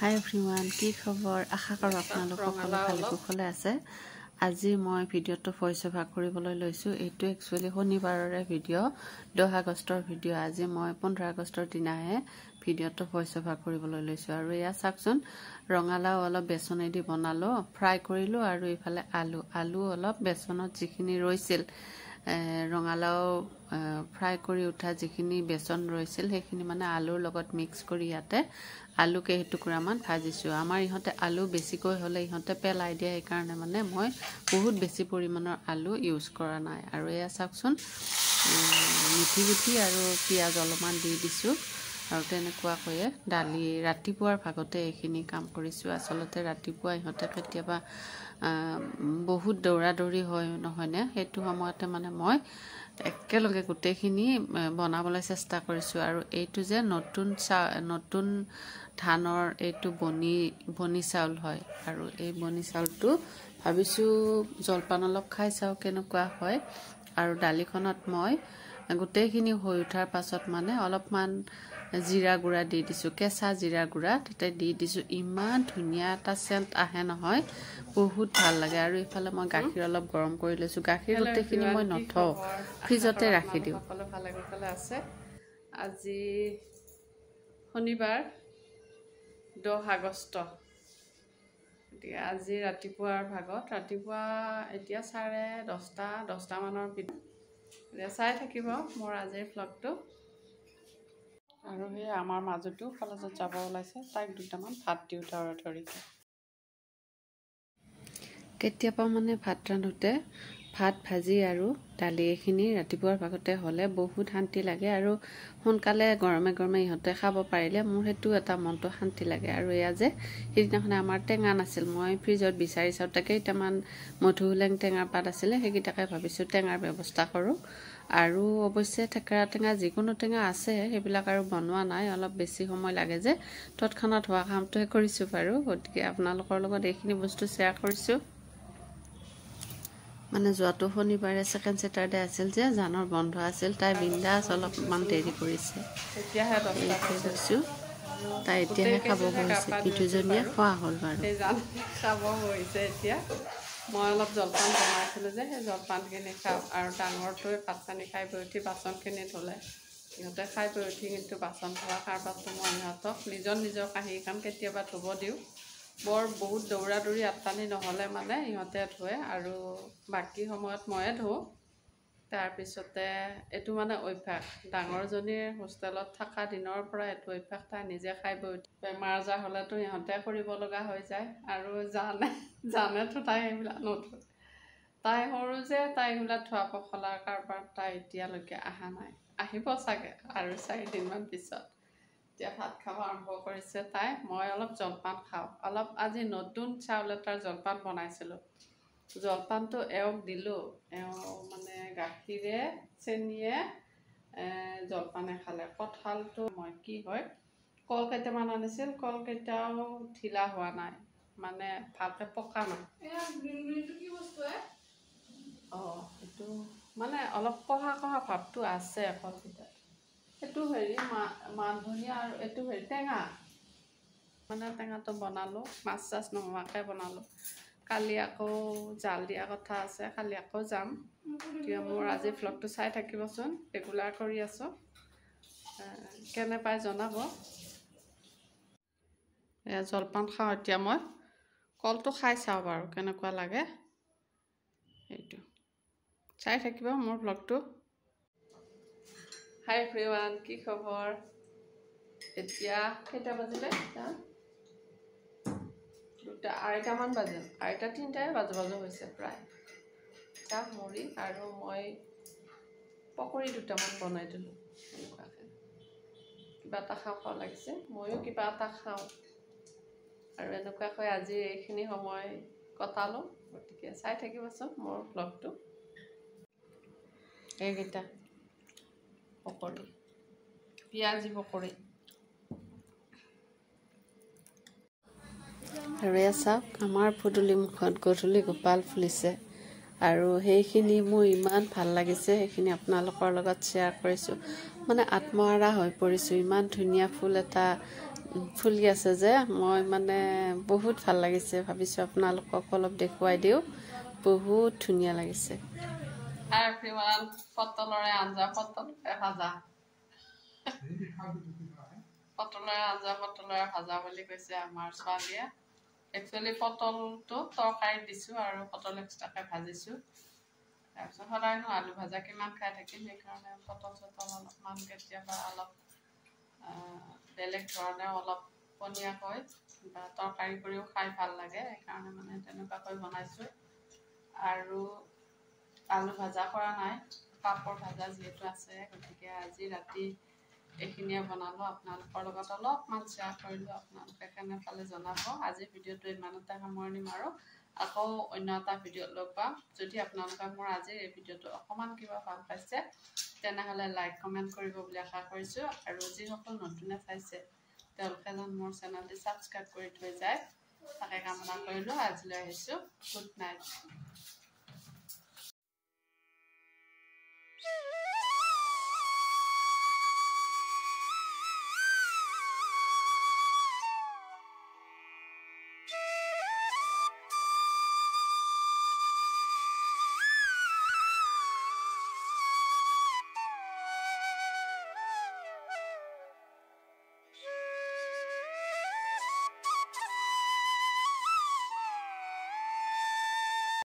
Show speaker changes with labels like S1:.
S1: হাই everyone, কি খবৰ? আশা কৰোঁ আপোনালোক সকলো ভালে কুশলে আছে। আজি মই ভিডিঅ'টো ভইচ অভাৰ কৰিবলৈ লৈছোঁ। এইটো একচুৱেলি শনিবাৰৰে ভিডিঅ', 10 আগষ্টৰ ভিডিঅ'। আজি মই 15 আগষ্টৰ দিনাহে ভিডিঅ'টো ভইচ অভাৰ কৰিবলৈ লৈছোঁ। আৰু এয়া চাওকচোন, ৰঙালাও অলপ বেচনেদি বনালোঁ, ফ্ৰাই কৰিলোঁ। আৰু এইফালে আলু অলপ বেচনত যিখিনি ৰৈছিল, ৰঙালাও ফ্ৰাই কৰি উঠা যিখিনি বেচন ৰৈছিল সেইখিনি মানে আলুৰ লগত মিক্স কৰি ইয়াতে আলু কেইটুকুৰামান ভাজিছোঁ। আমাৰ ইহঁতে আলু বেছিকৈ হ'লে ইহঁতে পেলাই দিয়ে, সেইকাৰণে মানে মই বহুত বেছি পৰিমাণৰ আলু ইউজ কৰা নাই। আৰু এয়া চাওকচোন, মিঠি গুটি আৰু পিঁয়াজ অলপমান দি দিছোঁ। আৰু তেনেকুৱাকৈয়ে দালি ৰাতিপুৱাৰ ভাগতে এইখিনি কাম কৰিছোঁ। আচলতে ৰাতিপুৱা ইহঁতে কেতিয়াবা বহুত দৌৰা দৌৰি হয় নহয়নে, সেইটো সময়তে মানে মই একেলগে গোটেইখিনি বনাবলৈ চেষ্টা কৰিছোঁ। আৰু এইটো যে নতুন ধানৰ এইটো বনি চাউল হয়। আৰু এই বনি চাউলটো ভাবিছোঁ জলপান অলপ খাই চাওঁ কেনেকুৱা হয়। আৰু দালিখনত মই গোটেইখিনি হৈ উঠাৰ পাছত মানে অলপমান জিৰা গুড়া দি দিছোঁ, কেঁচা জিৰা গুড়া তাতে দি দিছোঁ। ইমান ধুনীয়া এটা চেণ্ট আহে নহয়, বহুত ভাল লাগে। আৰু ইফালে মই গাখীৰ অলপ গৰম কৰি লৈছোঁ। গাখীৰ গোটেইখিনি মই নথওঁ, ফ্ৰিজতে ৰাখি দিওঁ। সকলো ভালে কুশলে আছে। আজি শনিবাৰ 10 আগষ্ট। গতিকে আজি ৰাতিপুৱাৰ ভাগত, ৰাতিপুৱা এতিয়া 10:30 মানৰ এতিয়া চাই থাকিব মোৰ আজিৰ ভ্লগটো। আৰু সেই আমাৰ মাজতো কলেজত যাব ওলাইছে, তাইক দুটামান ভাত দিওঁ ধৰিকে। কেতিয়াবা মানে ভাত ৰান্ধোতে ভাত ভাজি আৰু দালি এইখিনি ৰাতিপুৱাৰ ভাগতে হ'লে বহুত শান্তি লাগে। আৰু সোনকালে গৰমে গৰমে ইহঁতে খাব পাৰিলে মোৰ সেইটো এটা মনটো শান্তি লাগে। আৰু এয়া যে সেইদিনাখনে আমাৰ টেঙা নাছিল, মই ফ্ৰিজত বিচাৰি চাওঁতে কেইটামান মধুসোলেং টেঙাৰ পাত আছিলে, সেইকেইটাকে ভাবিছোঁ টেঙাৰ ব্যৱস্থা কৰোঁ। আৰু অৱশ্যে থেকেৰা টেঙা যিকোনো টেঙা আছে, সেইবিলাক আৰু বনোৱা নাই, অলপ বেছি সময় লাগে যে তৎক্ষণাত হোৱা কামটোহে কৰিছোঁ বাৰু। গতিকে আপোনালোকৰ লগত এইখিনি বস্তু শ্বেয়াৰ কৰিছোঁ। মানে যোৱাটো শনিবাৰে ছেকেণ্ড ছেটাৰডে আছিল যে জানৰ বন্ধ আছিল, তাই বিন্দাছ অলপমান দেৰি কৰিছে। এতিয়াহে গৈছোঁ, তাই এতিয়াহে খাব বহিছে। ইটোজনীয়ে খোৱা হ'ল বাৰু, খাব বহিছে এতিয়া। মই অলপ জলপান বনাইছিলোঁ যে সেই জলপানখিনি খাওঁ। আৰু ডাঙৰটোৱে ভাত পানী খাই বৈ উঠি বাচনখিনি ধুলে। ইহঁতে খাই বৈ উঠি কিন্তু বাচন ধোৱা কাৰবাৰটো মই ইহঁতক নিজৰ কাঁহীখন কেতিয়াবা ধুব দিওঁ। বহুত দৌৰা দৌৰি আত্তানি নহ'লে মানে ইহঁতে ধুৱে, আৰু বাকী সময়ত ময়ে ধুওঁ। তাৰপিছতে এইটো মানে অভ্যাস, ডাঙৰজনীৰ হোষ্টেলত থকা দিনৰ পৰা এইটো অভ্যাস। তাই নিজে খাই বৈ উঠি বেমাৰ আজাৰ হ'লেতো ইহঁতে কৰিব লগা হৈ যায়। আৰু জানেতো তাই সেইবিলাক নধুৱে। তাই সৰু যে, তাই সেইবিলাক ধোৱা পখলাৰ কাৰবাৰ তাই এতিয়ালৈকে অহা নাই, আহিব চাগে আৰু 4 দিনমান পিছত। এতিয়া ভাত খাব আৰম্ভ কৰিছে তাই। মই অলপ জলপান খাওঁ, অলপ আজি নতুন চাউল এটাৰ জলপান বনাইছিলোঁ। জলপানটো এওঁক দিলোঁ, এওঁ মানে গাখীৰে চেনিয়ে জলপানে খালে। কঁঠালটো মই কি হয়, কল কেইটামান আনিছিল, কলকেইটাও ঢিলা হোৱা নাই, মানে ভালকৈ পকা নাই। এইটো মানে অলপ কঢ়া ভাৱটো আছে কলকেইটাত। এইটো মান ধনিয়া, আৰু এইটো টেঙা। মানে টেঙাটো বনালোঁ, মাছ চাছ নোহোৱাকৈ বনালোঁ। কালি আকৌ জাল দিয়া কথা আছে, কালি আকৌ যাম। এতিয়া মোৰ আজি ভ্লগটো চাই থাকিবচোন, ৰেগুলাৰ কৰি আছোঁ। কেনে পাই জনাব। এয়া জলপান খাওঁ এতিয়া মই। কলটো খাই চাওঁ বাৰু কেনেকুৱা লাগে, সেইটো চাই থাকিব মোৰ ভ্লগটো। হাই এভৰিৱান, কি খবৰ? এতিয়া কেইটা বাজিলে? 2:30মান বাজিল, 2:30-3টাই বাজু হৈছে প্ৰায়। চাহ মুড়ি আৰু মই পকৰি দুটামান বনাই দিলোঁ। এনেকুৱাকৈ কিবা এটা খাওঁ লাগিছে, ময়ো কিবা এটা খাওঁ। আৰু এনেকুৱাকৈ আজি এইখিনি সময় কটালোঁ। গতিকে চাই থাকিবচোন মোৰ ভ্লগটো। এইকেইটা পকৰি, পিঁয়াজি পকৰি। আৰু এয়া চাওক, আমাৰ পদূলি মুখত গধূলি গোপাল ফুলিছে। আৰু সেইখিনি মোৰ ইমান ভাল লাগিছে, সেইখিনি আপোনালোকৰ লগত শ্বেয়াৰ কৰিছোঁ। মানে আত্মহাৰা হৈ পৰিছোঁ, ইমান ধুনীয়া ফুল এটা ফুলি আছে যে মই মানে বহুত ভাল লাগিছে ভাবিছোঁ আপোনালোকক অলপ দেখুৱাই দিওঁ বহুত ধুনীয়া লাগিছে এভৰিৱান পটলৰে আঞ্জা পটলৰে ভাজা পটলৰে ভাজা বুলি কৈছে আমাৰ ছোৱালীয়ে একচুৱেলি পটলটো তৰকাৰীত দিছোঁ আৰু পটল এক্সট্ৰাকৈ ভাজিছোঁ তাৰপিছত সদায়নো আলু ভাজা কিমান খাই থাকিম সেইকাৰণে পটল চটল অলপমান কেতিয়াবা অলপ বেলেগ ধৰণে অলপ পনীয়াকৈ বা তৰকাৰী কৰিও খাই ভাল লাগে সেইকাৰণে মানে তেনেকুৱাকৈ বনাইছোঁ আৰু আলু ভাজা কৰা নাই পাপৰ ভাজা যিহেতু আছে গতিকে আজি ৰাতি এইখিনিয়ে বনালোঁ আপোনালোকৰ লগত অলপমান শ্বেয়াৰ কৰিলোঁ আপোনালোকে কেনে পালে জনাব আজিৰ ভিডিঅ'টো ইমানতে সামৰণি মাৰোঁ আকৌ অন্য এটা ভিডিঅ'ত লগ পাম যদি আপোনালোকে মোৰ আজিৰ এই ভিডিঅ'টো অকণমান কিবা ভাল পাইছে তেনেহ'লে লাইক কমেণ্ট কৰিব বুলি আশা কৰিছোঁ আৰু যিসকল নতুনে চাইছে তেওঁলোকে যেন মোৰ চেনেলটি ছাবস্ক্ৰাইব কৰি থৈ যায় তাকে কামনা কৰিলোঁ আজিলৈ আহিছোঁ গুড নাইট